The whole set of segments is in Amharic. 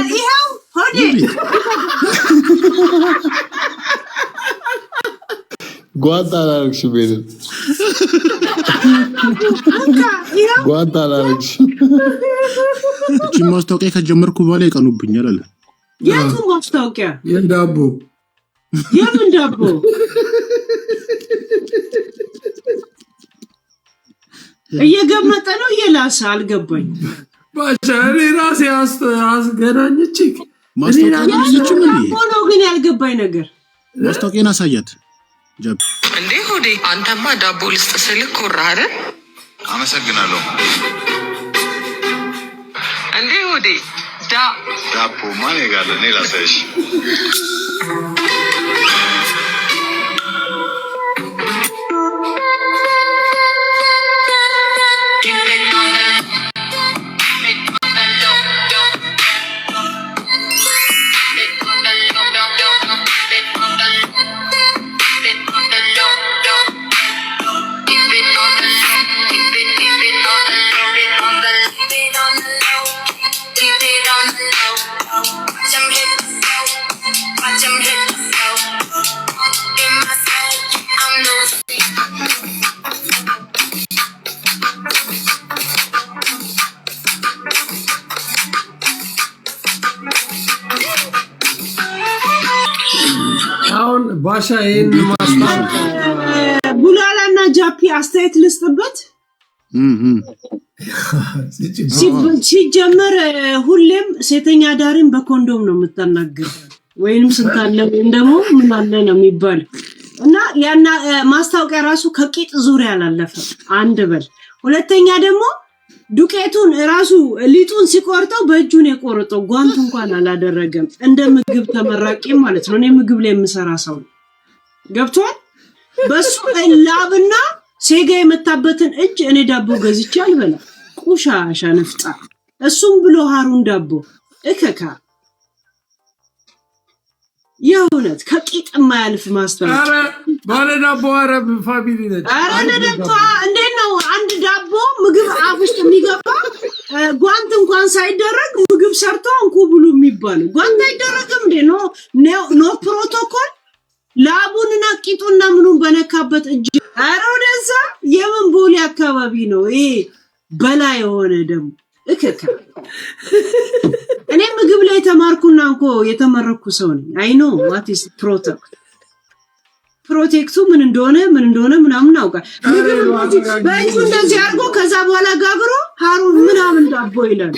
ይሄው ሆዴ ጓንታላክሽ ቤት ጓንታላክሽ እቺ ማስታወቂያ ከጀመርኩ በኋላ ይቀኑብኛል አለ የቱ ማስታወቂያ የዳቦ የምን ዳቦ እየገመጠ ነው እየላሰ አልገባኝ ባሻሪ ራሴ አስገናኝች ማስታወቂያ ነው ግን ያልገባኝ ነገር ማስታወቂያን አሳያት ጀብ እንዴ ሆዴ አንተማ ዳቦ ልስጥ ስልክ ኮራህ አይደል አመሰግናለሁ እንዴ ሆዴ ዳቦ ማን ይጋለ እኔ ላሳይሽ አሁን ባሻ ይሄን ቡላላና ጃፒ አስተያየት ልስጥበት ሲጀመር ሁሌም ሴተኛ ዳሪን በኮንዶም ነው የምትናገር ወይንም ስንታለ እንደሞ ምን አለ ነው የሚባል እና ያና ማስታወቂያ ራሱ ከቂጥ ዙሪያ ያላለፈ አንድ በል ሁለተኛ ደግሞ ዱቄቱን ራሱ ሊጡን ሲቆርጠው በእጁን የቆርጠው ጓንት እንኳን አላደረገም እንደ ምግብ ተመራቂ ማለት ነው እኔ ምግብ ላይ የምሰራ ሰው ገብቷል በሱ ላብና ሴጋ የመታበትን እጅ እኔ ዳቦ ገዝቼ አልበላ ቁሻሻ ነፍጣ እሱም ብሎ ሃሩን ዳቦ እከካ የእውነት ከቂጥ ማያልፍ ማስተዋወቅ አረ ባለ ዳቦ አረብ ፋሚሊ ነች አረ ለዳቦ እንዴት ነው አንድ ዳቦ ምግብ አፍ ውስጥ የሚገባ ጓንት እንኳን ሳይደረግ ምግብ ሰርቶ እንኩ ብሉ የሚባል ጓንት አይደረግም እንዴ ኖ ፕሮቶኮል ላቡንና ቂጡና ምኑን በነካበት እጅ አረ ወደዛ የምን ቦሌ አካባቢ ነው ይሄ በላይ የሆነ ደም እከካ እኔ ምግብ ላይ ተማርኩና እንኮ የተመረኩ ሰው ነኝ አይ ኖ ዋት ኢዝ ፕሮቴክቱ ምን እንደሆነ ምናምን አውቃ በእጁ እንደዚህ አድርጎ ከዛ በኋላ ጋግሮ ሃሩን ምናምን ዳቦ ይላል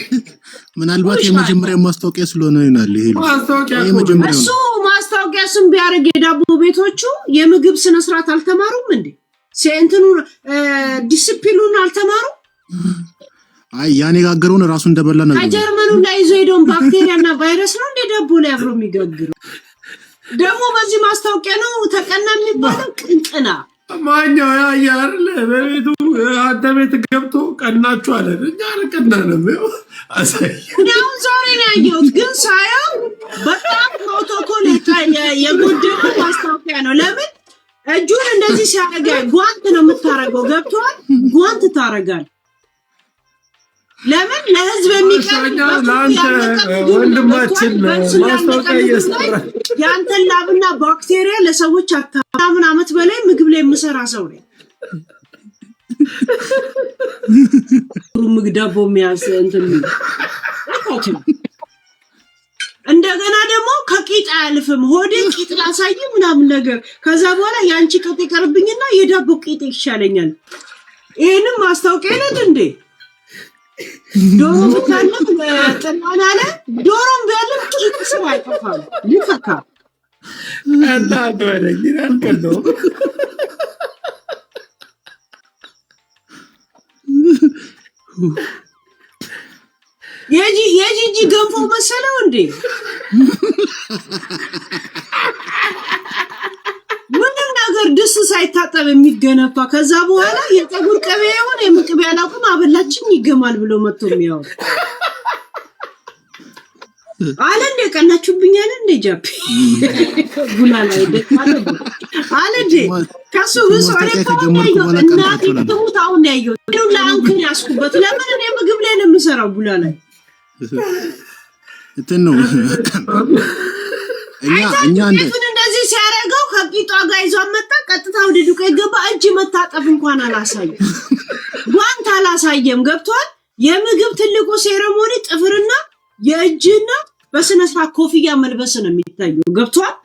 ምናልባት የመጀመሪያ ማስታወቂያ ስለሆነ ይናል ይሄ የመጀመሪያው እሱ ማስታወቂያ ስም ቢያርግ የዳቦ ቤቶቹ የምግብ ስነ ስርዓት አልተማሩም እንዴ ሴንትኑ ዲሲፕሊኑን አልተማሩ አይ ያኔ ጋገሩን ራሱ እንደበላ ነው አጀርመኑ ላይ ይዞ ሄዶን ባክቴሪያና ቫይረስ ነው እንደ ዳቦ ላይ አብሮ የሚጋግረው ደግሞ በዚህ ማስታወቂያ ነው ተቀና የሚባለው ቅንቅና ማኛው ያያር ለቤቱ አንተ ቤት ገብቶ ቀናችሁ አለ እኛ አልቀናንም ነው ዛሬ ነው ያየሁት ግን ሳያው በጣም ፕሮቶኮል የጎደለው ማስታወቂያ ነው ለምን እጁን እንደዚህ ሲያደርግ ጓንት ነው የምታረገው ገብቷል ጓንት ታረጋል ለምን ለህዝብ የሚቀርብ ወንድማችን ማስታወቂያ እየሰራ ያንተ ላብና ባክቴሪያ ለሰዎች አታምን አመት በላይ ምግብ ላይ የምሰራ ሰው ነኝ ምግዳቦ የሚያስ እንትን እንደገና ደግሞ ከቂጥ አልፍም ሆዴ ቂጥ ላሳይ ምናምን ነገር ከዛ በኋላ ያንቺ ቂጥ ይቀርብኝና የዳቦ ቂጥ ይሻለኛል ይሄንም ማስታወቂያ ነው እንዴ ዶሮ ብታለም ጥናናለ ዶሮም ቢያለም ቂጥ ስራ አይጠፋም ይፈካ እና አደረኝ ያልከለው የጂጂ ገንፎ መሰለው እንዴ ምንም ነገር ድስ ሳይታጠብ የሚገነፋ ከዛ በኋላ የፀጉር ቅቤ የሆነ የምቅቤ ያላቁም አበላችን ይገማል ብሎ መጥቶ የሚያው አለ እንደ ቀናችሁብኛል እንደ ጃፒ ጉላላ ይደካለ አለ እንደ ካሱ ሶሪ ቆንጆ እናት ትሙት አሁን ያየው ለአንከን ያስኩበት ለምን እኔ ምግብ ላይ ነው የምሰራው ጉላላ እንትን ነው እኛ እንደዚህ ሲያረጋው ከቂጧ ጋር ይዞ መጣ ቀጥታ ወደ ዱቄት ገባ እጅ መታጠብ እንኳን አላሳየም ጓንት አላሳየም ገብቷል የምግብ ትልቁ ሴሬሞኒ ጥፍርና የእጅና በስነ ስርዓት ኮፍያ መልበስ ነው የሚታየው ገብቷል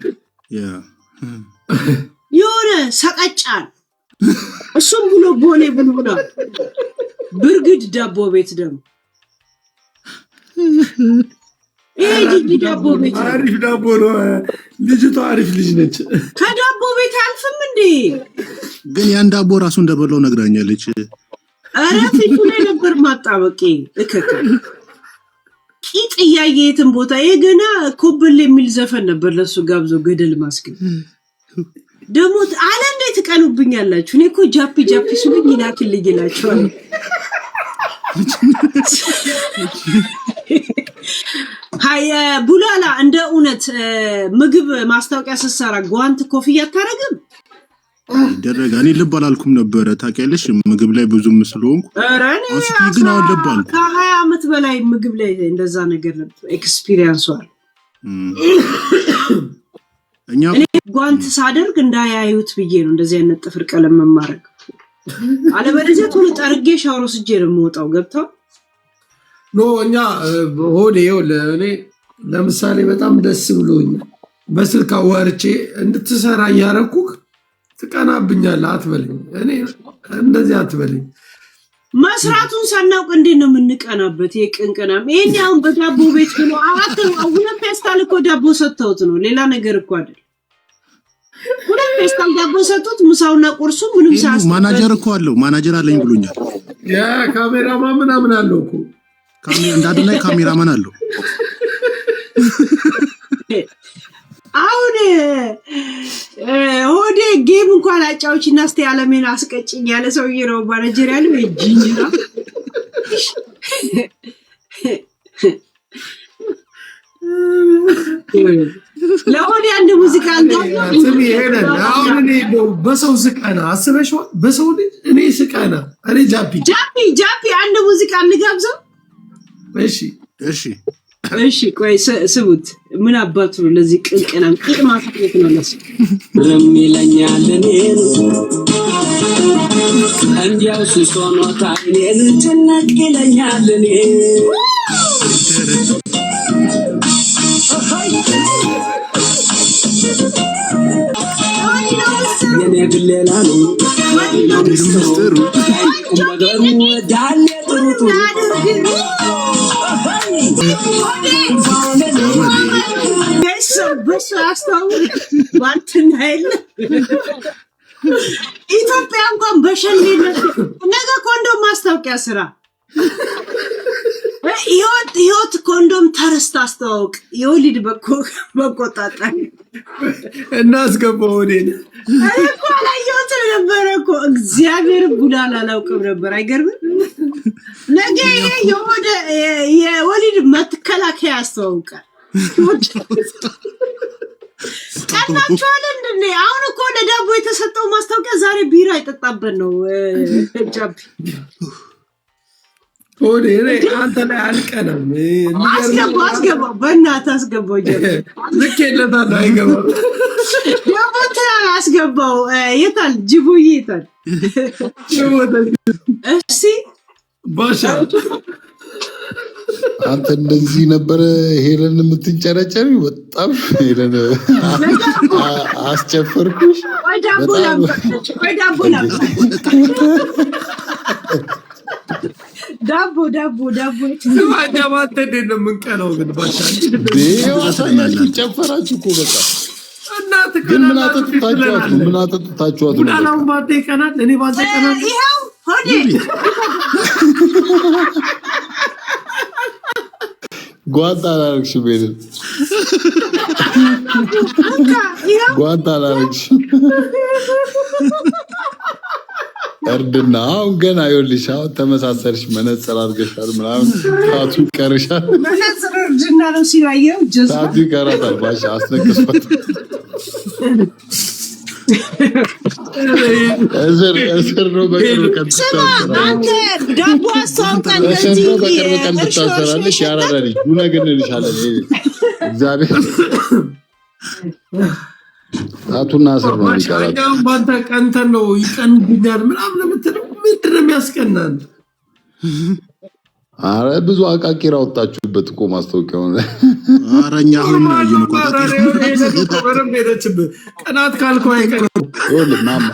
የሆነ ሰቀጫል እሱም ብሎ ቦሌ ብልብላ ብርግድ ዳቦ ቤት ደግሞ ጂጂ ዳቦ ቤት አሪፍ ዳቦ ነው ልጅቷ አሪፍ ልጅ ነች ከዳቦ ቤት አልፍም እንዴ ግን ያን ዳቦ ራሱ እንደበለው ነግራኛለች አረ ፊቱ ላይ ነበር ማጣበቂ እከከ ቂጥ ያየየትን ቦታ የገና ኮብል የሚል ዘፈን ነበር ለሱ ጋብዞ ገደል ማስገብ ደሞ አለ እንዴት ቀኑብኛላችሁ እኔ እኮ ጃፒ ሱልኝ ይላክልኝ ይላችኋል ሃያ ቡላላ እንደ እውነት ምግብ ማስታወቂያ ሰሰራ ጓንት ኮፍያ ታረግም ደረጋኔ ልብ አላልኩም ነበር ታውቂያለሽ ምግብ ላይ ብዙ መስሎኝ አራኔ ግን አልደባል ከ20 አመት በላይ ምግብ ላይ እንደዛ ነገር ኤክስፒሪየንስ ዋል እኔ ጓንት ሳደርግ እንዳያዩት ብዬ ነው እንደዚህ አይነት ጥፍር ቀለም መማረክ አለበለዚያ ቶሎ ጠርጌ ሻወር ወስጄ ነው የምወጣው ገብቷል ኖ እኛ ሆዴው ለኔ ለምሳሌ በጣም ደስ ብሎኝ በስልክ አዋርቼ እንድትሰራ ያረኩክ ትቀናብኛለህ አትበለኝ እኔ እንደዚህ አትበለኝ መስራቱን ሳናውቅ እንዴት ነው የምንቀናበት የቅንቅናም ይሄኛው በዳቦ ቤት ብሎ አራት ሁለት ፔስታል እኮ ዳቦ ሰጥተውት ነው ሌላ ነገር እኮ አይደል ሁለት ፔስታል ዳቦ ሰጥተውት ሙሳውና ቁርሱ ምንም ሳስ ማናጀር እኮ አለው ማናጀር አለኝ ብሎኛል ያ ካሜራማን ምናምን አለው እኮ ካሜራ እንዳደላይ ካሜራማን አለው አሁን ሆዴ ጌም እንኳን አጫውችና እስቲ አለሜን አስቀጭኝ ያለ ሰውዬ ነው ማናጀር ያለው እጂኝራ ለሆዴ አንድ ሙዚቃ አንጋው ስሚ ሄደን አሁን እኔ በሰው ስቃና አስበሽው በሰው ልጅ እኔ ስቃና እኔ ጃፒ አንድ ሙዚቃ እንጋብዘው እሺ ቆይ ስሙት ምን አባቱ ነው ለዚህ ቅንቅናም ማሳየት ነው ለሱ ረሚለኛል እኔ እንዲያው ሲሶኖ ታይኔን ተነቅለኛል እኔ የኔ ግሌላ ነው ሚስጥሩ ነገሩ ዳሌ ጥሩቱ ኢትዮጵያ እንኳን በሸሌነት ነገ ኮንዶም ማስታወቂያ ስራ ህይወት ኮንዶም ተረስታ አስተዋውቅ የወሊድ በቆጣጣ እናስገባው እኔ እኮ አላየሁት ነበር እኮ እግዚአብሔር ቡላላ አላውቅም ነበር አይገርምም ነገ የወሊድ መከላከያ አስተዋውቃል ቀናቸዋል እንዴ አሁን እኮ ለዳቦ የተሰጠው ማስታወቂያ ዛሬ ቢራ ይጠጣበት ነው ጃቢ ሆዴ አንተ ላይ አልቀንም አስገባው በእናትህ አስገባው ልኬለታለሁ አይገባም ያቦታል አስገባው የታል ጅቡዬ የታል እሺ ባሻ አንተ እንደዚህ ነበር ሄለን የምትንጨረጨሪ በጣም ሄለን አስጨፈርኩሽ ወይ ዳቦ ማዳማት እንደ ምን ቀለው ግን ባሻ ዴዋሳናችሁ ጨፈራችሁ እኮ በቃ እናት ግን ምን አጠጥታችኋት ነው ቡላላው ባቴ ቀናት እኔ ባንተ ቀናት ይሄው ሆዴ ጓንት አላረግሽም ሄለን ጓንት አላረግሽም እርድና አሁን ገና ይኸውልሽ አሁን ተመሳሰልሽ መነጽር አድርገሻል ምናምን ታቱ ይቀርሻል መነጽር እርድና ነው ሲላየው ታቱ ይቀራታል ባሻ አስነቅስበት እስር ነው በቅርብ ቀን አንተ ዳቦ አስተዋውቀን እስር ነው በቅርብ ቀን ትታሰራለች። ያራዳሪ ጉነግንልሻለን እግዚአብሔር አቱና እስር ነው ይቀራል። ባንተ ቀንተን ነው ይቀንብኛል ምናምን የምትለው ምንድን ነው የሚያስቀናን? አረ ብዙ አቃቂራ ወጣችሁበት እኮ ማስታወቂያው ነው። አረኛ አሁን ነው ያየነው ቀናት ካልከው አይቀርም። ማማ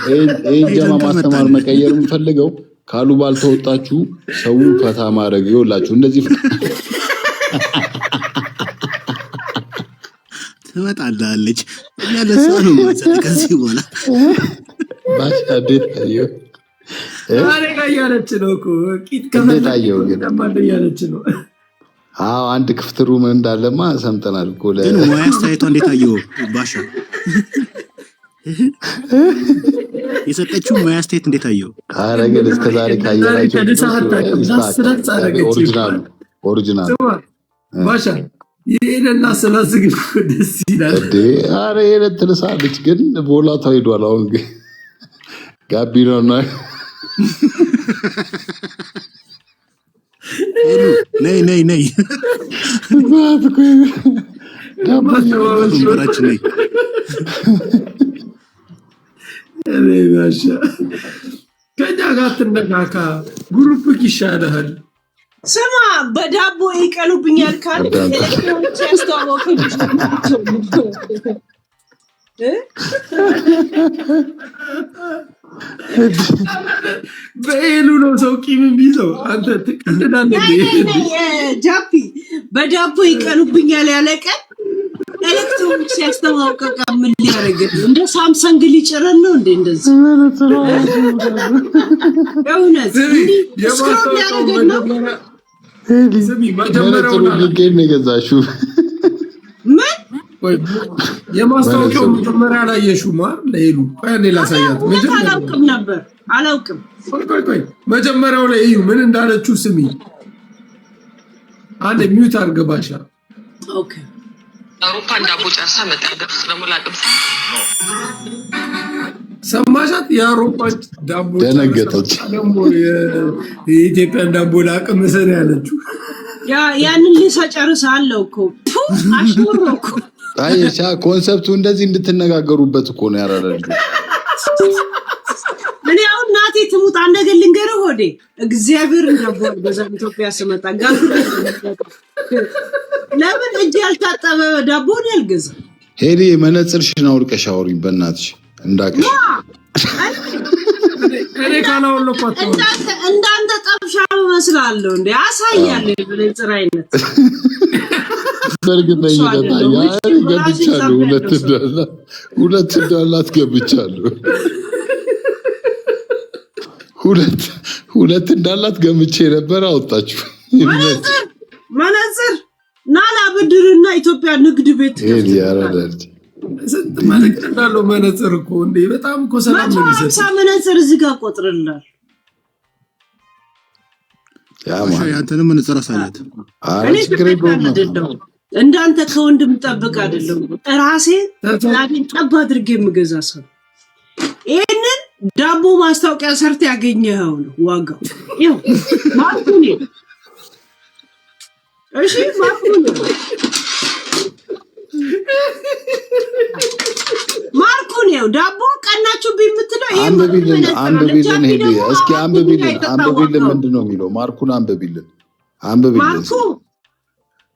ጀማ ማስተማር መቀየር የምፈልገው ካሉ ባልተወጣችሁ ሰው ፈታ ማድረግ ይወላችሁ እንደዚህ ትመጣለች እኛ ለሷ ነው ማለት ከዚህ በኋላ ባሻ ቤት ታየው አሬ ጋያለች ነው እኮ ቂጥ ከመታየው ግን ያለች ነው። አዎ አንድ ክፍት ሩም እንዳለማ ሰምተናል እኮ ግን ሙያ አስተያየቷ እንዴት አየው? ባሻ የሰጠችው ሙያ አስተያየት እንዴት አየው? አረ ግን እስከ ዛሬ ካየናቸው ኦሪጂናል ባሻ ይሄንና ስለዚህ ደስ ይላል እንዴ። አረ ይሄን ትልሳለች ግን ቦላው ሄዷል። አሁን ግን ጋቢና ነው ነይ ባትኩ ዳባራችን ነይ ባሻ ከኛ ጋር ትነካካ ግሩፕ ይሻላል። ስማ በዳቦ ይቀኑብኛል ካል ኤሌክትሮኒክስ ያስተዋወቀኝ በኤሉ ነው ሰው ቂም ቢይዘው አንተ ትቀልዳለህ። ጃፒ በዳቦ ይቀኑብኛል ያለቀን ኤሌክትሮኒክስ ያስተዋወቀ ምን ሊያደርግ እንደ ሳምሰንግ ሊጭረን ነው እንዴ? እንደዚህ እውነት ነው የገዛሽው? የማስታወቂያው መጀመሪያ ላይ የሹማር ለይሉ እኔ ላሳያት አላውቅም። ቆይ መጀመሪያው ላይ እዩ ምን እንዳለችው ስሚ። አንድ ሚውት አርገባሻ። ኦኬ አውሮፓ ዳቦ ጨርሳ መጣ ደርስ ለሙላቅም ሰማሻት? የአውሮፓ ዳቦ ደነገጠች። ደግሞ የኢትዮጵያ ዳቦ ላቅም ሰር ያለችው ያንን ሊሰጨርስ አለው እኮ አሽሙር እኮ አይሻ ኮንሰፕቱ እንደዚህ እንድትነጋገሩበት እኮ ነው ያራዳል። እኔ አሁን ናቴ ትሙት አንድ ነገር ልንገርህ ሆዴ እግዚአብሔር እንደቦል በዛም ኢትዮጵያ ስመጣ ጋር ለምን እጅ ያልታጠበ ዳቦ ነው ያልገዛ ሄዲ መነጽርሽን አውልቀሽ አውሪኝ በእናትሽ እንዳቀሽ እኔ ካላወለኳት እንዳንተ ጠብሻው መስላለሁ እንዴ አሳያለሁ በመነጽር አይነት በርግጠኛ ገብቻለሁ። ሁለት ዶላር ገብቻለሁ። ሁለት እንዳላት ገምቼ ነበር። አወጣችሁ መነጽር ናላ ብድርና ኢትዮጵያ ንግድ ቤት ያራዳል። ስንት ማለት እንዳለው መነጽር እኮ እንዴ በጣም እኮ ሰላም ነው የሚሰጥ መነጽር እዚህ ጋር ቆጥርላል። ባሻ ያንተንም መነጽር አሳያት። አረ ችግር የለውም። እንዳንተ ከወንድም ጠብቅ አይደለም ራሴ ላግኝ ጠብ አድርጌ የምገዛ ሰው ይሄንን ዳቦ ማስታወቂያ ሰርተ ያገኘኸው ነው ዋጋው። ይኸው ማርኩኒ እሺ ማርኩኒ ዳቦ ቀናችሁ ቢምትለው ይሄ አንብቢልን ሄዲ እስኪ አንብቢልን ምንድነው የሚለው? ማርኩን አንብቢልን ማርኩ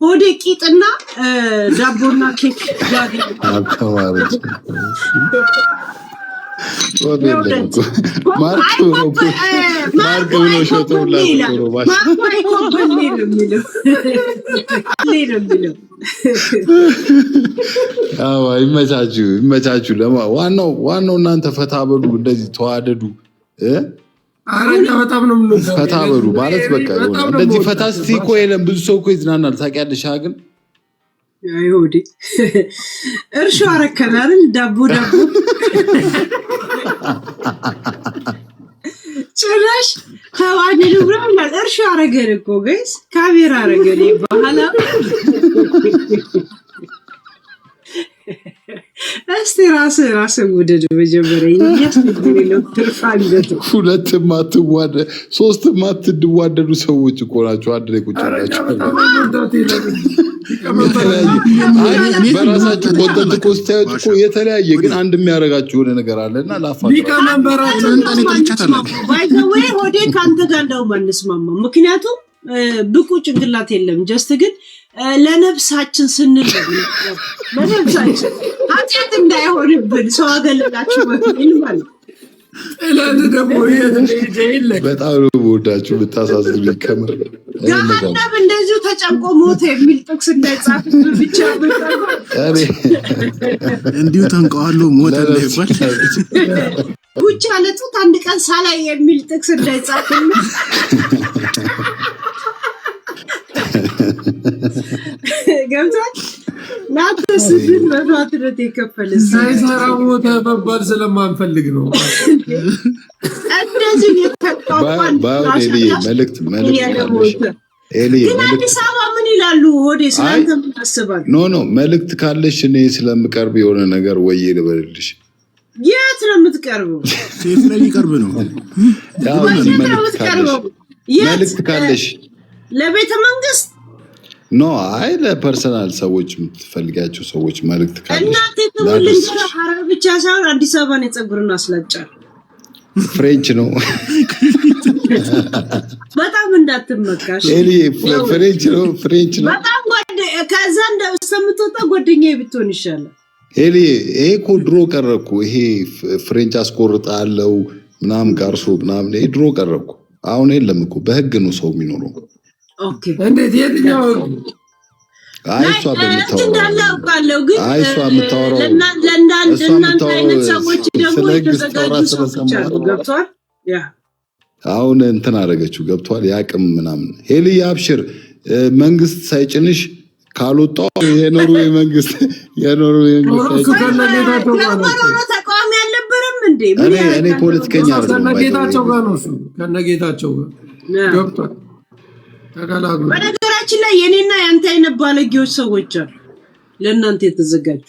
ሆዴ ቂጥና ዳቦና ኬክ ያገኝ አከማረች ማርኩ ነው ሾተውላት ነው ባሽ አዎ ይመቻችሁ። ዋናው እናንተ ፈታ በሉ፣ እንደዚህ ተዋደዱ። አረኛ በጣም ነው ፈታ በሉ ማለት በቃ እንደዚህ ፈታ ስቲኮ የለም። ብዙ ሰው እኮ ይዝናናል ታውቂያለሽ። ግን አይሆዲ እርሾ አረከናል ዳቦ ጭራሽ ተዋደዱ ብለናል። እርሾ አረገን እኮ ጋይስ ካሜራ አረገን በኋላ እስቲ ራስህ ወደድ መጀመሪያ ይያስፈልግልህ ትርፋለህ። ሁለትም አትዋደዱ ሶስትም አትዋደዱ ሰዎች እኮ ናቸው አንድ ላይ ቁጭ ያላችሁ። በራሳችሁ ኮንተንት እኮ ስታዩት እኮ የተለያየ ግን አንድ የሚያደርጋችሁ የሆነ ነገር አለና ባይዘዌ ሆዴ ካንተ ጋር እንደውም አንስማማም። ምክንያቱም ብቁ ጭንቅላት የለም። ጀስት ግን ለነፍሳችን ስንል ለነፍሳችን ኃጢአት እንዳይሆንብን ሰው አገልላችሁ በሚል ማለት በጣም ነው ወዳችሁ ብታሳዝኑ ይከምር ገመናብ እንደዚሁ ተጨንቆ ሞተ የሚል ጥቅስ እንዳይጻፍ ብቻ እንዲሁ ተንቀዋሉ ሞተ እንዳይባል ብቻ ለጡት አንድ ቀን ሳላይ የሚል ጥቅስ እንዳይጻፍ ገብቷል። ናተስ ግን በፋትረት የከፈለስ ሳይሰራ ሞተ መባል ስለማንፈልግ ነው። እንደዚህ የተቀበል መልእክት አዲስ አበባ ምን ይላሉ? ሆዴ ስላንተ ምን ታስባለህ? ኖ መልእክት ካለሽ እኔ ስለምቀርብ የሆነ ነገር ወይ ልበልልሽ። የት ነው የምትቀርበው? ሴት ላይ ይቀርብ ነው ያው መልእክት ካለሽ ለቤተ መንግስት ኖ አይ ለፐርሰናል ሰዎች የምትፈልጋቸው ሰዎች መልእክት ካለሽ እናንተ ተወልጅ ሐረር ብቻ ሳይሆን አዲስ አበባን የጸጉርና አስላጫል ፍሬንች ነው በጣም እንዳትመካሽ ፍሬንች ነው በጣም ከዛ እንደሰምቶታ ጓደኛዬ ብትሆን ይሻላል። እኮ ድሮ ቀረኩ። ይሄ ፍሬንች አስቆርጣለው ምናምን ጋርሶ ምናምን ድሮ ቀረኩ። አሁን የለም እኮ በህግ ነው ሰው የሚኖረው። ኦኬ እንዴት የትኛው አይሷ በምታወራው ግን አይሷ የምታወራው ለእናንተ አይነት ሰዎች ደግሞ የተዘጋጁ ሰዎች አሉ። ገብቷል። ያ አሁን እንትን አደረገችው ገብቷል። ያቅም ምናምን ሄሊ አብሽር መንግስት ሳይጭንሽ ካልወጣው የኖርዌይ መንግስት ተቃዋሚ አልነበረም እንዴ? እኔ ፖለቲከኛ አይደለም ከነጌታቸው ጋር ነው እሱ ከነጌታቸው ጋር ገብቷል። በነገራችን ላይ የኔና ያንተ አይነት ባለጌዎች ሰዎች አሉ ለእናንተ የተዘጋጁ።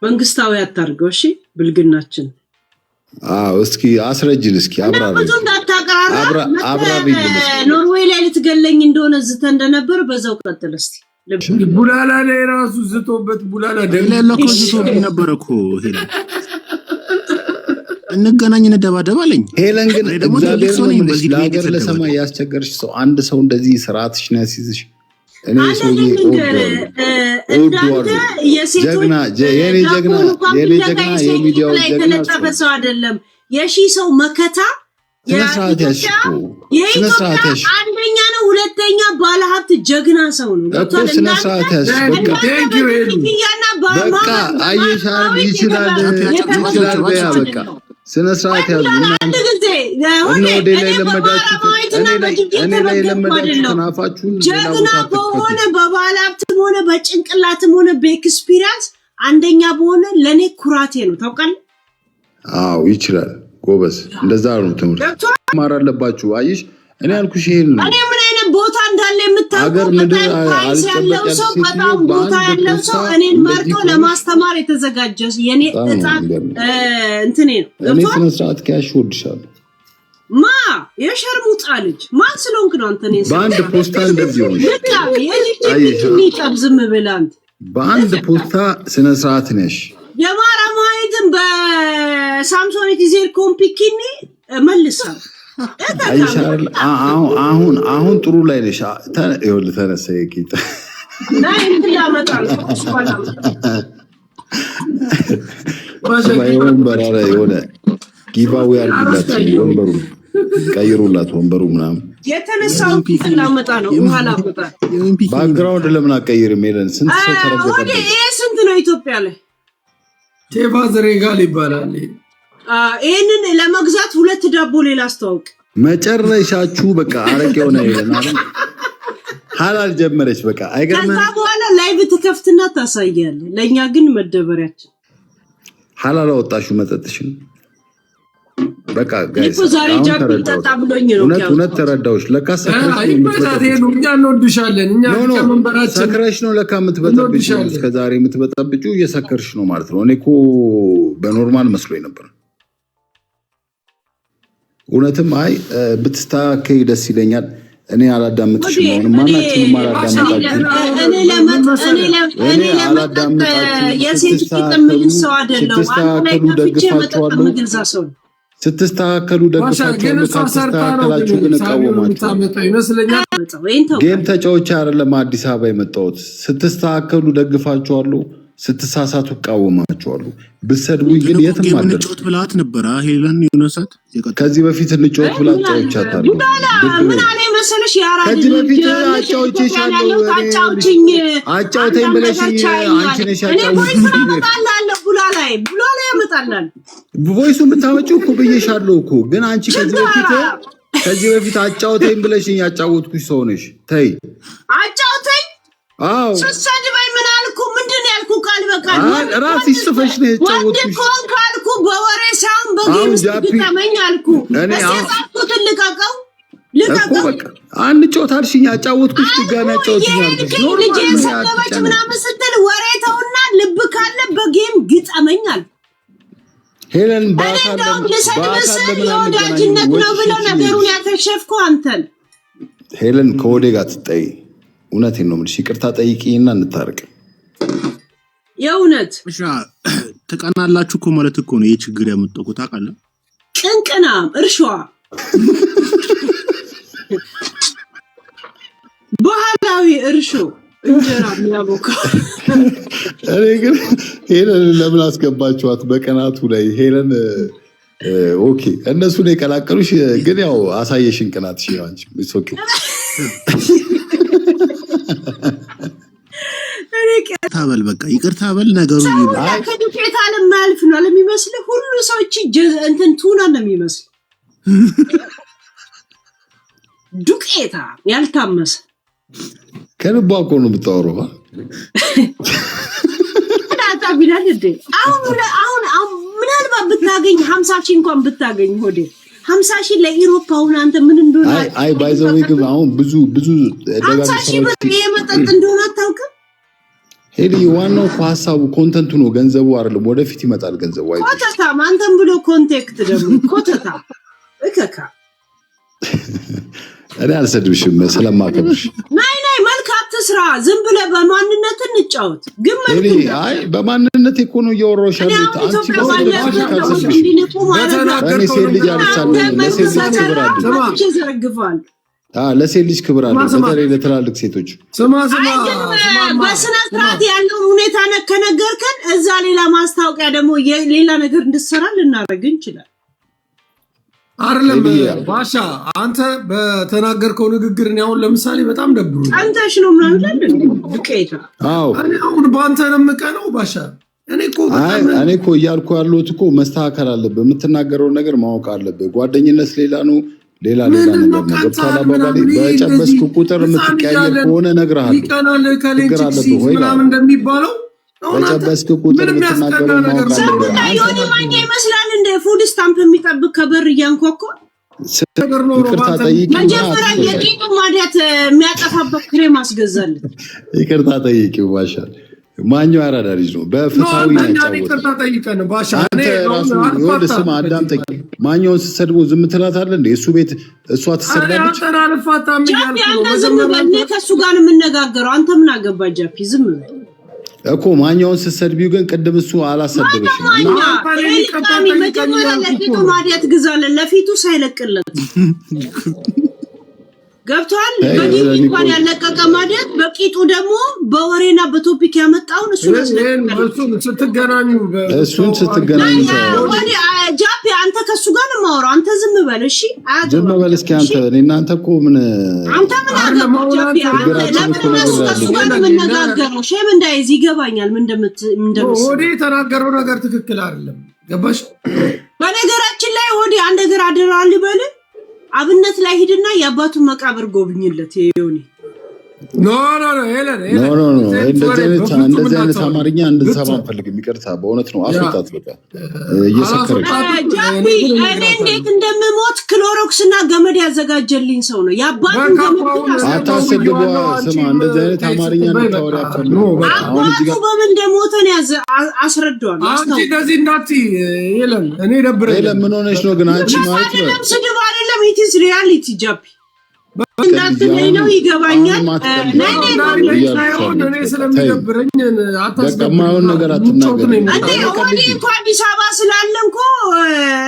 መንግስታዊ አታርገው እሺ ብልግናችን። እስኪ አስረጅን እስኪ አብራሪ ኖርዌይ ላይ ልትገለኝ እንደሆነ ዝተ እንደነበር በዛው ቀጥል እስቲ። ቡላላ ላይ ራሱ ዝቶበት ቡላላ ደለለኮ ዝቶብኝ ነበር እኮ ሄለ እንገናኝ እንደባደብ አለኝ። ሄለን ግን እግዚአብሔር ነው በዚህ ለሀገር ለሰማይ ያስቸገርሽ ሰው አንድ ሰው እንደዚህ ስርዓትሽ ነው ያስይዝሽ። እኔ ሰውዬ እንዳንተ የሴቶች የኔ ጀግና የሚዲያው ጀግና ሰው አይደለም። የሺ ሰው መከታ የኢትዮጵያ አንደኛ ነው፣ ሁለተኛ ባለሀብት ጀግና ሰው ነው። እኮ ስነ ስርዓት ያሽ በቃ አየሻል ይችላል በቃ ስነ ስርዓት ያዙ። እናንተ ወደ ላይ ለመዳችሁ ተናፋችሁ ጀግና በሆነ በባለሀብትም ሆነ በጭንቅላትም ሆነ በኤክስፒሪያንስ አንደኛ በሆነ ለኔ ኩራቴ ነው። ታውቃለህ? አዎ ይችላል ጎበዝ። እንደዛ ነው ትምህርት ማር አለባችሁ። አይሽ እኔ አልኩሽ ይሄን ነው። እኔ ምን አይነት ቦታ እንዳለ የምታውቀው ያለው ሰው በጣም ቦታ ያለው ሰው እኔን መርጦ ለማስተማር የተዘጋጀ የኔ እጣን እንትኔ ነው። እኔ ስነ ስርዓት ካሽ ወድሻለሁ። የሸርሙጣ ልጅ ማን ስለሆንክ ነው አንተ? ነኝ በአንድ ፖስታ እንደዚህ ሆነ ዝም ብለህ አንተ በአንድ ፖስታ ስነ ስርዓት ነሽ። የማራማይትን በሳምሶን ዲዜር ኮምፒኪኒ መልሳ አይሻል። አሁን ጥሩ ላይ ነሽ። ይኸውልህ ተነሳ የቂጣ ናይ እንድላመጣል ወንበር አለ የሆነ ጊቫዌ አድርጉላት፣ ወንበሩ ቀይሩላት፣ ወንበሩ ምናምን የተነሳው እንድላመጣ ነው። በኋላ አመጣ ባክግራውንድ ለምን አቀይርም? ሄለን ስንት ሰው ተረገጠበት። ይሄ ስንት ነው ኢትዮጵያ ላይ? ቴባዝ ሬጋል ይባላል። ይሄንን ለመግዛት ሁለት ዳቦ ሌላ አስተዋውቅ። መጨረሻችሁ በቃ አረቄ ሆነ ይላል። ሐላል ጀመረች በቃ አይገርምም? ከዛ በኋላ ላይቭ ትከፍትና ታሳያለህ። ለኛ ግን መደበሪያችን ሐላል አወጣሽው መጠጥሽን በቃ ጋይስ ዛሬ ጃፒ ተጣ ብሎኝ ነው እውነት ተረዳውሽ ለካ ሰክረሽ ነው ለካ የምትበጠብጪ እስከዛሬ የምትበጠብጪው እየሰከርሽ ነው ማለት ነው እኔ እኮ በኖርማል መስሎኝ ነበር እውነትም አይ ብትስተካከይ ደስ ይለኛል እኔ አላዳምጥሽ ነው ማናችንም አላዳምጣችሁ የሴት ጥምል ሰው አይደለም ስትስተካከሉ ደግፋችኋለሁ ስትስተካከሉ ደግፋችኋለሁ ግን እቃወማችኋለሁ ጌም ተጫውቼ አይደለም አዲስ አበባ የመጣሁት ስትስተካከሉ ደግፋችኋለሁ ስትሳሳቱ እቃወማችኋለሁ ብትሰድቡኝ ግን የትም እንጫወት ብላት ነበር ሄለን ዩነሳት ከዚህ በፊት እንጫወት ብላት ጫውቻታለሁ ምን አለ መሰለሽ ያራድ ከዚህ በፊት አጫውቼሻለሁ አጫውተኝ ብለሽኝ አንቺ ነሽ አጫውተኝ ቡላላ ያመጣላል ቮይሱን ብታመጪው እኮ ብዬሻለሁ እኮ ግን አንቺ ከዚህ በፊት አጫውተኝ ብለሽኝ ያጫወትኩሽ ሰው ነሽ ተይ አጫውተኝ አዎ ሰሰድበኝ ምን አልኩ ምንድን ያልኩ ቃል በቃል ራስሽ ጽፈሽ ነው ያጫወትኩሽ ወንድ ካልኩ በወሬ ሳይሆን በጌም ስትመኝ አልኩ እሰጣኩት ልቀቀው በቃ አንድ ጮት አልሽኝ ያጫወትኩሽ ድጋሚ ያጫወትኩኝ አልኩሽ ልጅ ሰደበች ምናምን ስትል ወሬ ተውና ልብ ካለ በጌም ግጠመኛል ሄለን የወዳጅነት ነው ብለው ነገሩን ያከሸፍኩ አንተን ሄለን ከወዴ ጋር ትጠይ እውነቴን ነው የምልሽ ይቅርታ ጠይቂኝና እንታረቅ የእውነት ተቀናላችሁ እኮ ማለት እኮ ነው የችግር ያመጣው ታውቃለህ ቅንቅና እርሻ ባህላዊ እርሾ እንጀራ የሚያቦካ እኔ ግን ሄለን ለምን አስገባችኋት በቀናቱ ላይ ሄለን ኦኬ እነሱ ነው የቀላቀሉሽ ግን ያው አሳየሽን ቀናት እሺ አንቺ ኢትስ ኦኬ ታበል በቃ ይቅርታ በል ነገሩ ይባል ከዱቄት ዓለም ማልፍ ነው ለሚመስል ሁሉ ሰዎች እንትን ቱና ነው የሚመስል ዱቄታ ያልታመሰ ከልቧ እኮ ነው የምታወራው አዳታ ቢላል እንዴ አሁን ምናልባት ብታገኝ 50 ሺህ እንኳን ብታገኝ ሆዴ 50 ሺህ ለኢሮፓ አሁን አንተ ምን እንደሆነ አይ ባይዘው ግን አሁን ብዙ ደጋግ 50 ሺህ ብር የመጠጥ እንደሆነ አታውቅም ሄዲ ዋናው ሐሳቡ ኮንተንቱ ነው ገንዘቡ አይደለም ወደፊት ይመጣል ገንዘቡ አይደል ኮተታ ማንተም ብሎ ኮንቴክት ደግሞ ኮተታ እከካ እኔ አልሰድብሽም ስለማከብሽ ናይ መልካት ስራ ዝም ብለ በማንነት እንጫወት ግን አይ በማንነት እኮ ነው እየወሮሽ ያሉት አንቺ ለሴት ልጅ ክብር አለ በተለይ ለትላልቅ ሴቶች ስማ በስነ ስርዓት ያለው ሁኔታ ከነገርከን እዛ ሌላ ማስታወቂያ ደግሞ ሌላ ነገር እንድትሰራ ልናረግ እንችላለን አይደለም ባሻ አንተ በተናገርከው ንግግር ነው አሁን ለምሳሌ በጣም ደብሩ አንተሽ ነው ምናምን አይደል ዱቄታ አዎ እኔ አሁን ባንተ ነው የምቀነው ባሻ እኔ እኮ እያልኩ ያለሁት እኮ መስተካከል አለበት የምትናገረው ነገር ማወቅ አለበት ጓደኝነት ሌላ ነው ሌላ ነገር ነው ተላባባሊ በጨበስኩ ቁጥር የምትቀያየር ከሆነ ነግርሃለሁ ይቀናል ከሌንቺ ምናምን እንደሚባለው በጨበስኩ ቁጥር የምትናገረው ማወቅ አለበት አይሆን ማኛ ይመስላል እንደ ፉድ ስታምፕ የሚጠብቅ ከበር እያንኳኳ ይቅርታ ጠይቂኝ መጀመሪያ የቂጡ ማዲያት የሚያጠፋበት ክሬም አስገዛልን ይቅርታ ጠይቂው ባሻ ማኛው አራዳ ልጅ ነው በፍታዊ ነው ይቅርታ ጠይቀን ባሻ እኔ ወደ ስማ አዳምጠኝ ማኛውን ስትሰድቦ ዝም ትላታለህ እንዴ እሱ ቤት እሷ ትሰድባለች አልፋታም ይያልኩ ነው ዝም በል ከሱ ጋር የምንነጋገረው አንተ ምን አገባ ጃፒ ዝም በል እኮ ማኛውን ስትሰድቢው ግን ቅድም እሱ አላሰደበሽም መጀመሪያ ለቂጡ ማዲያት ግዛለን ለፊቱ ሳይለቅለት ገብቷል በዲን እንኳን ያለቀቀ ማዲያት በቂጡ ደግሞ በወሬና በቶፒክ ያመጣውን እሱን ስትገናኙ ጃፒ አንተ ከሱ ጋር ነው ማወራው አንተ ዝም በል እሺ ዝም በል እስኪ አንተ እናንተ እኮ ምን አንተ ምን አገባህ ጃፒ ለምን ከሱ ጋር ነው የምንነጋገረው ሼም እንዳይዝ ይገባኛል ምን እንደምትምስ ወዴ ተናገረው ነገር ትክክል አይደለም ገባሽ በነገራችን ላይ ወዴ አንድ ነገር አደራል ይበል አብነት ላይ ሂድና ያባቱን መቃብር ጎብኝለት ይዮኒ ኖ ሄለን ኖ እንደዚህ አይነት አማርኛ እንድንሰማ አንፈልግም። ይቅርታ በእውነት ነው። አስወጣት በቃ እየሰከረች ጃፒ እኔ እንዴት እንደምሞት ክሎሮክስ እና ገመድ ያዘጋጀልኝ ሰው ነው ያባቱ ገመድ አታስገባ። ስማ እንደዚህ አይነት አማርኛ እንታወራ አፈልኩ። አሁን እዚህ ጋር በምን እንደሞተ ነው አስረዳዋል። አንቺ እንደዚህ እንዳት ሄለን እኔ ደብረኝ። ሄለን ምን ሆነሽ ነው ግን አንቺ ማለት ነው ስድብ አይደለም it is reality ጃፒ እንዳትለኝ ነው ይገባኛል። እኔ ስለሚደብረኝ አታስገባውን ነገር አትናገር። አንተ ወዲ እኮ አዲስ አበባ ስላለንኮ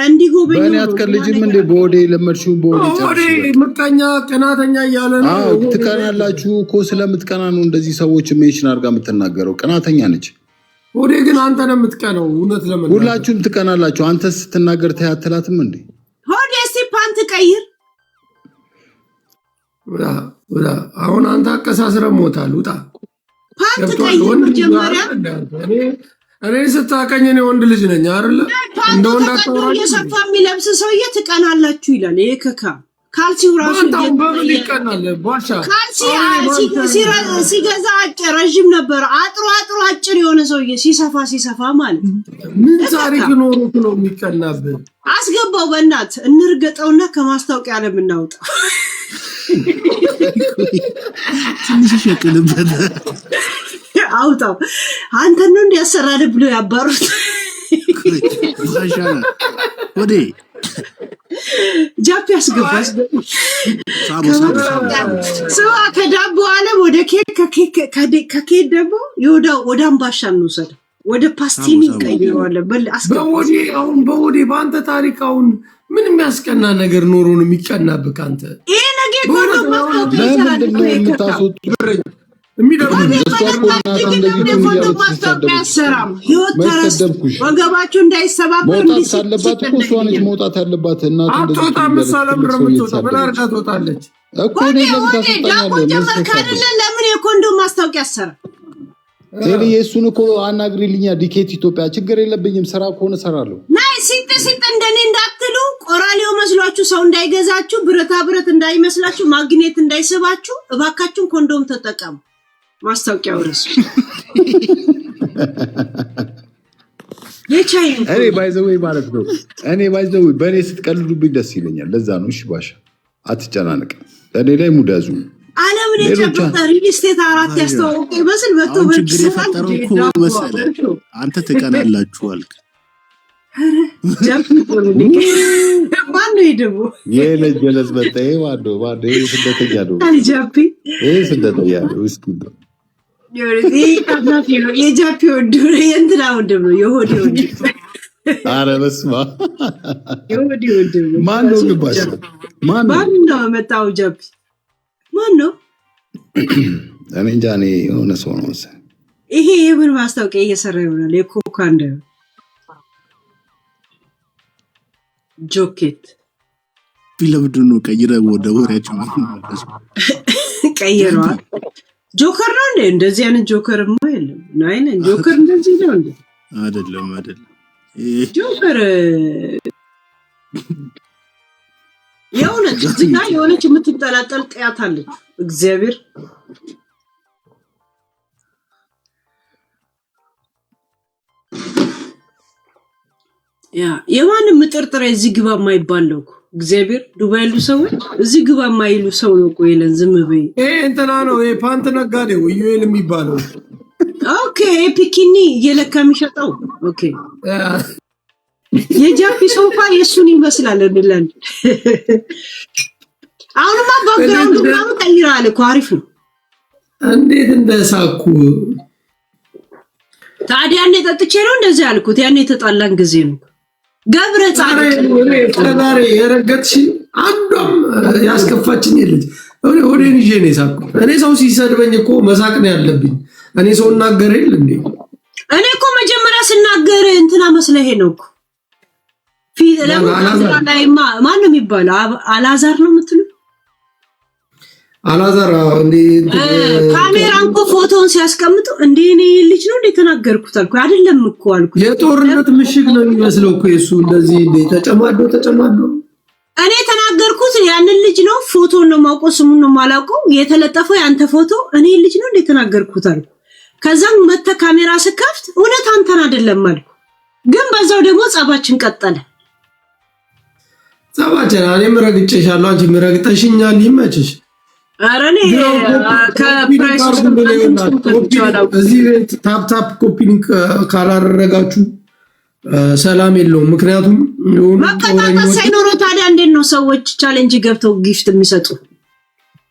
እንዲጎበኝ በእኔ አትከልጂም እንዴ? በወዴ ለመድሽው በወዴ ምቀኛ ቀናተኛ እያለ ነው። አዎ ትቀናላችሁ እኮ ስለምትቀና ነው እንደዚህ ሰዎች ሜንሽን አድርጋ የምትናገረው። ቀናተኛ ነች። ወዴ ግን አንተ ነው የምትቀነው። እውነት ለምን ሁላችሁም ትቀናላችሁ። አንተ ስትናገር ታያትላትም እንዴ? ሆዴ እስቲ ፓንት ቀይር ወዳ አሁን አንተ አቀሳስረህ ሞታል። ውጣ ፓንት ቀይር መጀመሪያ። እኔ ስታቀኝ እኔ ወንድ ልጅ ነኝ አይደል? እንደው እንዳትወራ የሰፋ የሚለብስ ሰውዬ ትቀናላችሁ ይላል። ይሄ ከካ ካልሲው ራሱ ይቀናል። ባሻ ካልሲ ሲገዛ አጭር ረጅም ነበር። አጥሮ አጭር የሆነ ሰውዬ ሲሰፋ ማለት ምን ታሪክ ኖሮት ነው የሚቀናብህ? አስገባው በእናት እንርገጠውና ከማስታወቂያ ዓለም እናውጣው። ትንሽ ሸቅልበት አውጣው። አንተ ነው እንዲያሰራደ ብሎ ያባሩት ማሻአላ ወዴ ጃፒ አስገባስ ሰው ከዳቦ ዓለም ወደ ከኬክ ደግሞ ወደ አምባሻ እንውሰድ። ወደ ፓስቲኒ ቀይረዋለን። በወዴ አሁን በወዴ በአንተ ታሪክ አሁን ምን የሚያስቀና ነገር ኖሮ ነው የሚቀናብህ አንተ? ይሄ ነገር ቆሎ ለምንድን ነው የምታስወጡት? ወገባችሁ እንዳይሰባበር መውጣት አለባት እኮ እሷ ነች መውጣት ያለባት። እናት አትወጣም። መሳለም ረምቶታ በላርጋ ትወጣለች እኮ ነው። ለምን የኮንዶም ማስታወቂያ አሰራ? ቴሊ እሱን እኮ አናግሪልኛ። ዲኬት ኢትዮጵያ ችግር የለብኝም። ስራ ከሆነ እሰራለሁ። ናይ ሲጥ እንደኔ እንዳትሉ። ቆራሌው መስሏችሁ ሰው እንዳይገዛችሁ፣ ብረት እንዳይመስላችሁ፣ ማግኔት እንዳይስባችሁ፣ እባካችሁን ኮንዶም ተጠቀሙ። ማስታወቂያው ረሱ የቻይ እኔ ባይዘው ማለት ነው። እኔ ባይዘው በእኔ ስትቀልዱብኝ ደስ ይለኛል። ለዛ ነው። እሺ ባሻ አትጨናነቅ። እኔ ላይ ሙዳዙ ዓለምን የጨበጠ ሪል ስቴት 4 ያስተዋወቀ ይመስል በቶ ችግር የፈጠረው እኮ መሰለህ አንተ ትቀናላችሁ አልክ። ማነው ይደቡ የለጀለስ በጣይ ዋዶ ስደተኛ ነው። ጃፒ ስደተኛ ነው። እስኪ የጃፒ ወንድ የእንትና ወንድም ነው። የሆዴ ወንድም። ኧረ በስመ አብ የሆዴ ወንድም ነው። ማነው ግባሽ? ማነው መጣው? ጃፒ ማነው? እኔ እንጃ። እኔ የሆነ ሰው ነው መሰለኝ። ይሄ የምን ማስታወቂያ እየሰራ ይሆናል? የኮካ እንደ ጆኬት ለምንድን ነው ቀይረህ ወደ ወሬያችን ማለት ቀይረዋል? ጆከር ነው እንዴ? እንደዚህ አይነት ጆከርማ የለም። ናይነ ጆከር እንደዚህ ነው እንዴ? አይደለም። ጆከር የሆነች እዚህ ጋር የሆነች የምትንጠላጠል ጥያት አለች። እግዚአብሔር የማንም ምጥርጥር እዚህ ግባ የማይባለው እኮ እግዚአብሔር ዱባይ ያሉ ሰዎች እዚህ ግባ የማይሉ ሰው ነው እኮ የለን። ዝም በይ። እንትና ነው ፓንት ነጋዴው ዩኤል የሚባለው። ኦኬ ፒኪኒ እየለካ የሚሸጠው። ኦኬ የጃፒ ሶፋ የሱን ይመስላል እንላለን። አሁንማ ባክግራውንዱ ምናምን ቀይራል እኮ አሪፍ ነው። እንዴት እንደሳኩ ታዲያ እኔ ጠጥቼ ነው እንደዚህ ያልኩት። ያኔ የተጣላን ጊዜ ነው። ገብረ ዛሬ የረገጥሽ አንዷም ያስከፋችኝ የለች። ወዴን ይዤ ነው የሳኩት። እኔ ሰው ሲሰድበኝ እኮ መሳቅ ነው ያለብኝ። እኔ ሰው እናገር የለ እንዴ? እኔ እኮ መጀመሪያ ስናገር እንትና መስለህ ነው እኮ ማን ነው የሚባለው? አላዛር ነው የምትሉ? አላዛር እንዴ ካሜራ እኮ ፎቶውን ሲያስቀምጡ እንዴ እኔ ልጅ ነው እንዴ ተናገርኩት አልኩ። አይደለም እኮ አልኩ። የጦርነት ምሽግ ነው የሚመስለው እኮ እሱ እንደዚህ እንዴ ተጨማዶ እኔ ተናገርኩት ያንን ልጅ ነው ፎቶ ነው ማውቀው ስሙን ነው ማላውቀው የተለጠፈው ያንተ ፎቶ እኔ ልጅ ነው እንደ ተናገርኩት አልኩ ከዛም መተ ካሜራ ስከፍት እውነት አንተን አይደለም አልኩ ግን በዛው ደግሞ ጸባችን ቀጠለ ጸባችን እኔም ረግጬሻለሁ አንቺ ምረግጠሽኛል ይመችሽ አረኔ ከፕራይስ እዚህ ታፕ ኮፒንግ ካላረጋችሁ ሰላም የለውም ምክንያቱም መቀጣጣት ሳይኖረው ታዲያ እንዴት ነው ሰዎች ቻሌንጅ ገብተው ጊፍት የሚሰጡ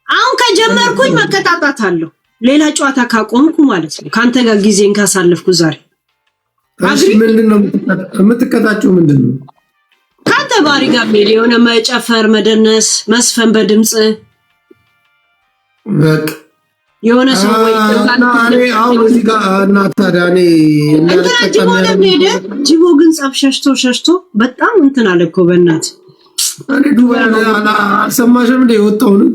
አሁን ከጀመርኩኝ መቀጣጣት አለው ሌላ ጨዋታ ካቆምኩ ማለት ነው ካንተ ጋር ጊዜን ካሳለፍኩ ዛሬ እሺ ምንድነው የምትቀጣጩው ምንድነው ካንተ ባሪ ጋር የሆነ መጨፈር መደነስ መስፈን በድምጽ በቃ የሆነ ሰው ወይ ታናኔ አሁን እዚህ ጋር እና ታዳኔ ጂቦ ግን ጻፍ ሸሽቶ በጣም እንትን አለኮ በእናት እኔ ዱባይ አልሰማሽም እንደ የወጣው ነው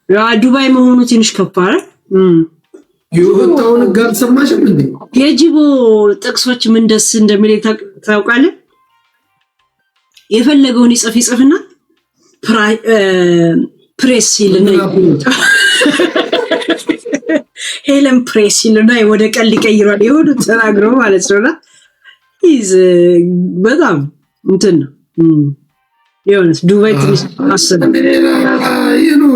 ያ ዱባይ መሆኑ ትንሽ ከፋረ የወጣው ነው ጋር አልሰማሽም እንዴ የጂቦ ጥቅሶች ምን ደስ እንደሚል ታውቃለህ የፈለገውን ይጽፍና ፕሬስ ይልና ሄለን ፕሬስ ይልና ወደ ቀል ይቀይራል ይሁን ተናግሮ ማለት ነውና ኢዝ በጣም እንትን ነው የሆነስ ዱባይ ትንሽ አሰብ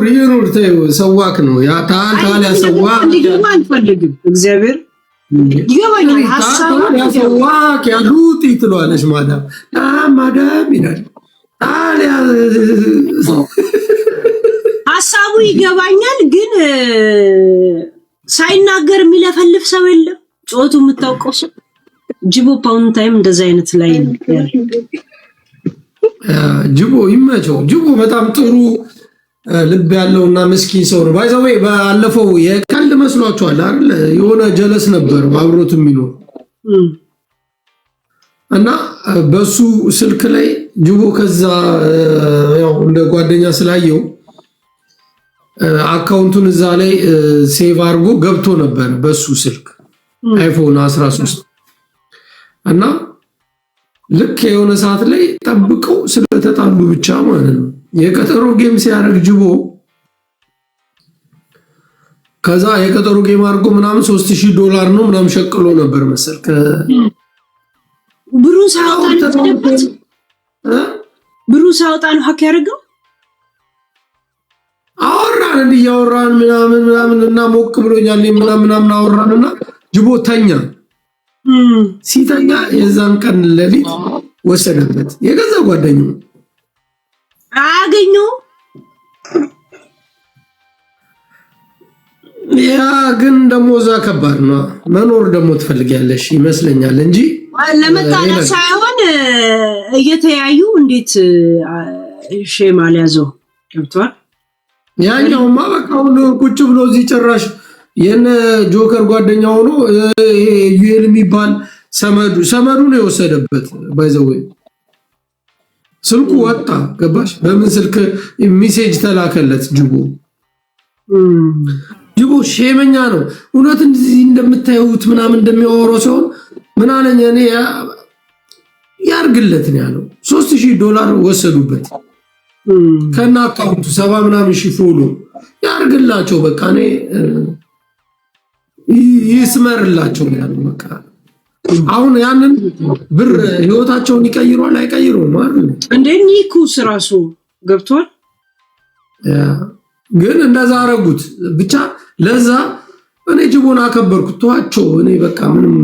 ይኑር ተይው ሰዋክ ነው ያ ታል ያሰዋ እንዲገባ አንፈልግም እግዚአብሔር ይገባኛል ሐሳቡ ያሰዋክ ያሉት ይጥሏለሽ ማዳም ይላል ታዲያ ሐሳቡ ይገባኛል ግን ሳይናገር የሚለፈልፍ ሰው የለም ጾቱ የምታውቀው ሰው ጅቦ ፓውን ታይም እንደዛ አይነት ላይ ነው ጅቦ ይመቸው ጅቦ በጣም ጥሩ ልብ ያለውና ምስኪን ሰው ነው ባይዘው ባለፈው የቀልድ መስሏቸዋል አይደል የሆነ ጀለስ ነበር አብሮት የሚኖር እና በሱ ስልክ ላይ ጅቦ ከዛ ያው እንደ ጓደኛ ስላየው አካውንቱን እዛ ላይ ሴቭ አድርጎ ገብቶ ነበር በሱ ስልክ አይፎን 13 እና ልክ የሆነ ሰዓት ላይ ጠብቀው ስለተጣሉ ብቻ ማለት ነው የቀጠሮ ጌም ሲያደርግ ጅቦ ከዛ የቀጠሮ ጌም አድርጎ ምናምን $3000 ነው ምናምን ሸቅሎ ነበር መሰል ብሩ ሳውጣ ነው ሀክ ያደርገው አወራን እንዲያወራን ምናምን እና ሞቅ ብሎኛል ምናምን አወራንና ጅቦ ተኛ ሲተኛ የዛን ቀን ለሊት ወሰደበት የገዛ ጓደኛው አገኘው ያ ግን ደሞ እዛ ከባድ ነው መኖር ደሞ ትፈልጊያለሽ ይመስለኛል እንጂ ለመጣላ ሳይሆን እየተያዩ እንዴት ሼም አልያዘው ገብቷል ያኛውማ በቃ ሁሉ ቁጭ ብሎ እዚህ ጭራሽ የነ ጆከር ጓደኛው ነው ዩኤል የሚባል ሰመዱ ነው የወሰደበት ባይዘው ስልኩ ወጣ ገባሽ በምን ስልክ ሜሴጅ ተላከለት ጅቦ ሼመኛ ነው እውነት እንደዚህ እንደምታዩት ምናምን እንደሚያወራው ሲሆን ምን አለኝ እኔ ያርግለት ነው ያለው $3000 ወሰዱበት ከና አካውንቱ 70 ምናምን ሺህ ፎሎ ያርግላቸው በቃ እኔ ይስመርላቸው ነው ያለው በቃ አሁን ያንን ብር ህይወታቸውን ይቀይሯል አይቀይሩም አይደል እንደኒ ኩስ ራሱ ገብቷል ግን እንደዛ አረጉት ብቻ ለዛ እኔ ጅቦን አከበርኩት ተዋቸው እኔ በቃ ምንም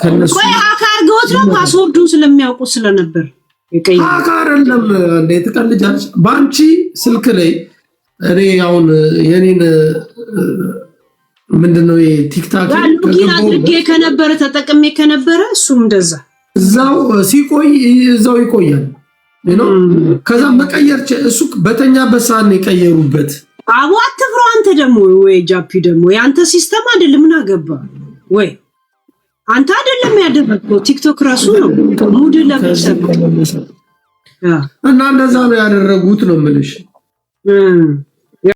ከነሱ ወይ አካርገውት ነው ፓስወርዱን ስለሚያውቁ ስለነበር ይቀይ አካረለም እንዴት ተቀልጃለሽ ባንቺ ስልክ ላይ እኔ አሁን የኔን ምንድነው የቲክታክ ከነበረ ተጠቅሜ ከነበረ እሱም እንደዛ እዛው ሲቆይ እዛው ይቆያል ነው ከዛ መቀየር እሱ በተኛበት ሰዓት ነው የቀየሩበት አቡ አትፍሩ አንተ ደግሞ ወይ ጃፒ ደግሞ ያንተ ሲስተም አይደለም ምን አገባ ወይ አንተ አይደለም ያደረገው ቲክቶክ ራሱ ነው ሙድ ለምሰብ እና እንደዛ ነው ያደረጉት ነው የምልሽ